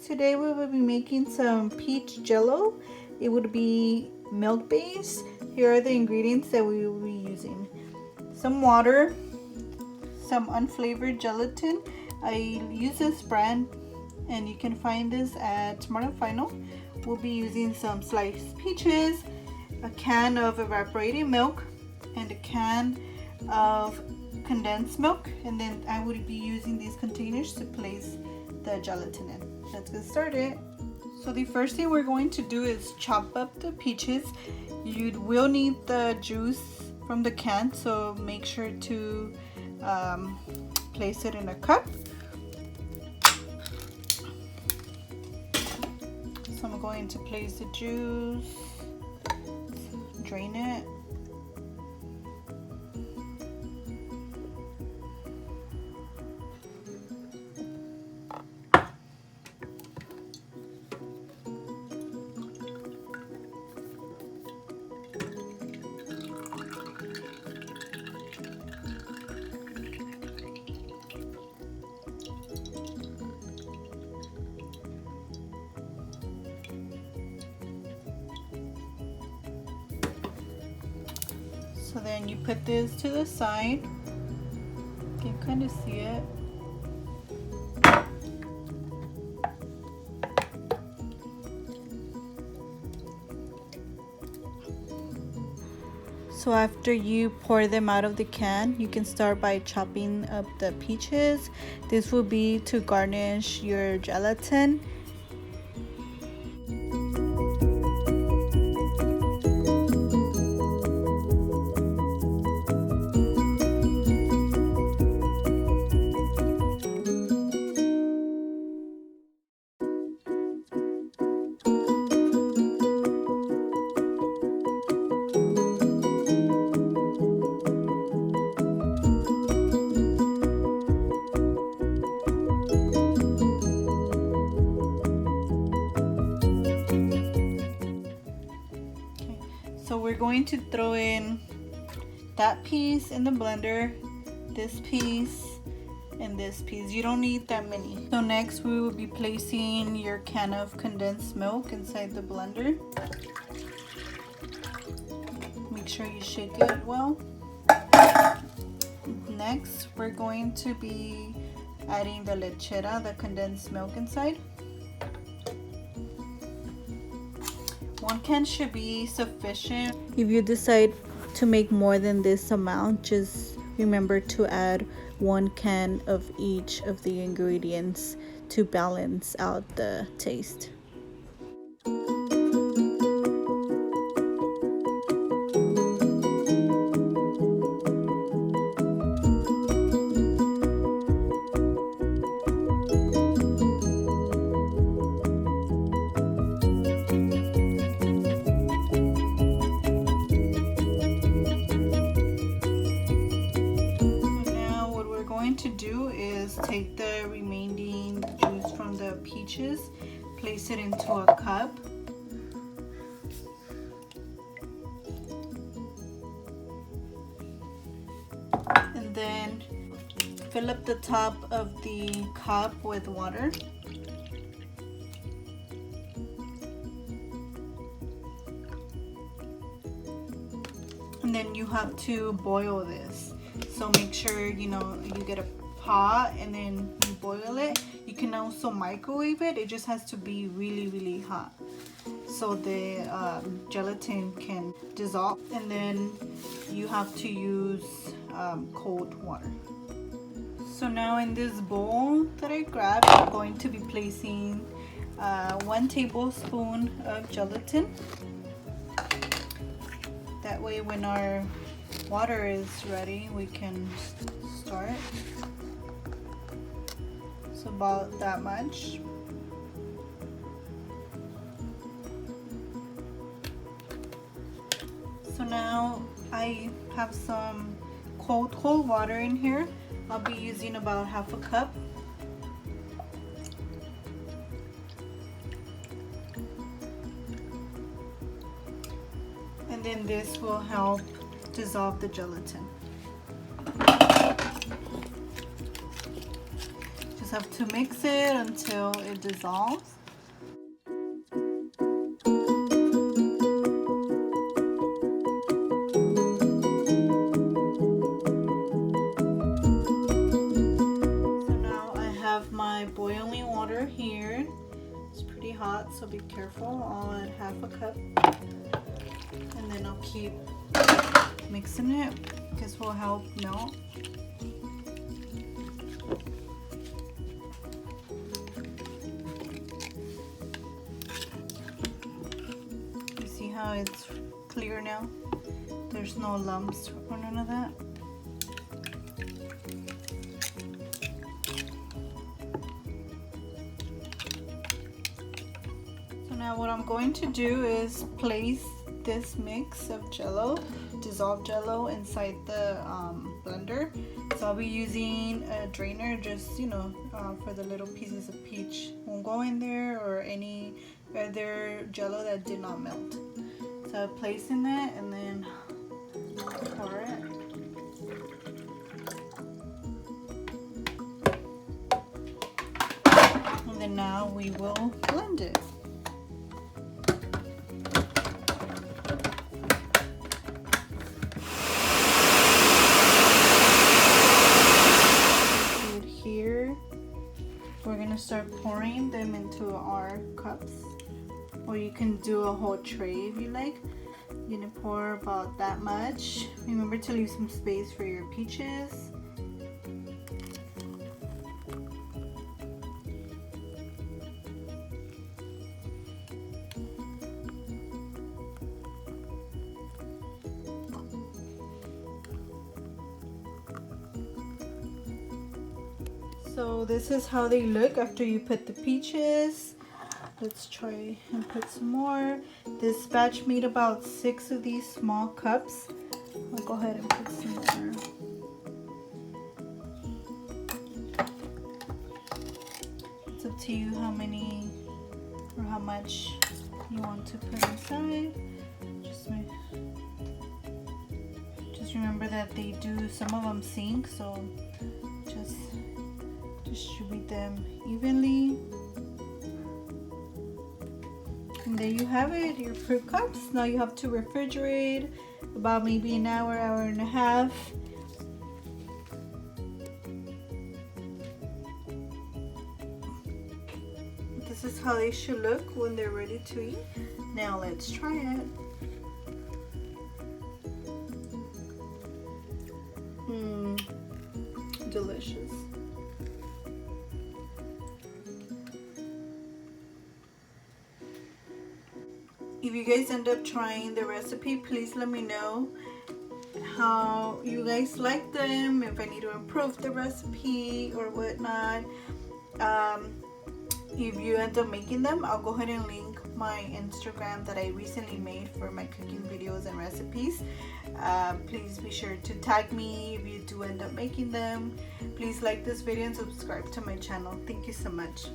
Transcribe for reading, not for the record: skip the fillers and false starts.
Today we will be making some peach jello. It would be milk based. Here are the ingredients that we will be using. Some water, some unflavored gelatin. I use this brand and you can find this at Smart & Final. We'll be using some sliced peaches, a can of evaporated milk, and a can of condensed milk, and then I would be using these containers to place the gelatin in. Let's get started. So the first thing we're going to do is chop up the peaches. You will need the juice from the can, so make sure to place it in a cup. So I'm going to place the juice, drain it. So then you put this to the side. You can kind of see it. So after you pour them out of the can, you can start by chopping up the peaches. This will be to garnish your gelatin. So we're going to throw in that piece in the blender, this piece, and this piece. You don't need that many. So next we will be placing your can of condensed milk inside the blender. Make sure you shake it well. Next we're going to be adding the lechera, the condensed milk inside. 1 can should be sufficient. If you decide to make more than this amount, just remember to add 1 can of each of the ingredients to balance out the taste. To do is take the remaining juice from the peaches, place it into a cup, and then fill up the top of the cup with water. And then you have to boil this. So make sure you get a pot and then you boil it. You can also microwave it. It just has to be really hot so the gelatin can dissolve. And then you have to use cold water. So now in this bowl that I grabbed, I'm going to be placing 1 tablespoon of gelatin. That way when our water is ready, we can start. So about that much. So now I have some cold water in here. I'll be using about half a cup. And then this will help dissolve the gelatin. Just have to mix it until it dissolves. My boiling water here. It's pretty hot, so be careful. I'll add half a cup and then I'll keep mixing it. This will help melt. You see how it's clear now? There's no lumps or none of that. Now what I'm going to do is place this mix of Jello, dissolved Jello, inside the blender. So I'll be using a drainer, just for the little pieces of peach won't go in there, or any other Jello that did not melt. So I'm placing that and then pour it. And then now we will blend it. We're gonna start pouring them into our cups, or you can do a whole tray if you like. You're gonna pour about that much. Remember to leave some space for your peaches. So this is how they look after you put the peaches. Let's try and put some more. This batch made about 6 of these small cups. I'll go ahead and put some more. It's up to you how many or how much you want to put inside. Just remember that they do, some of them sink, so just distribute them evenly. And there you have it, your fruit cups. Now you have to refrigerate about maybe an hour, hour and a half. This is how they should look when they're ready to eat. Now let's try it. Delicious. If you guys end up trying the recipe, please let me know how you guys like them, if I need to improve the recipe or whatnot. If you end up making them, I'll go ahead and link my Instagram that I recently made for my cooking videos and recipes. Please be sure to tag me if you do end up making them. Please like this video and subscribe to my channel. Thank you so much.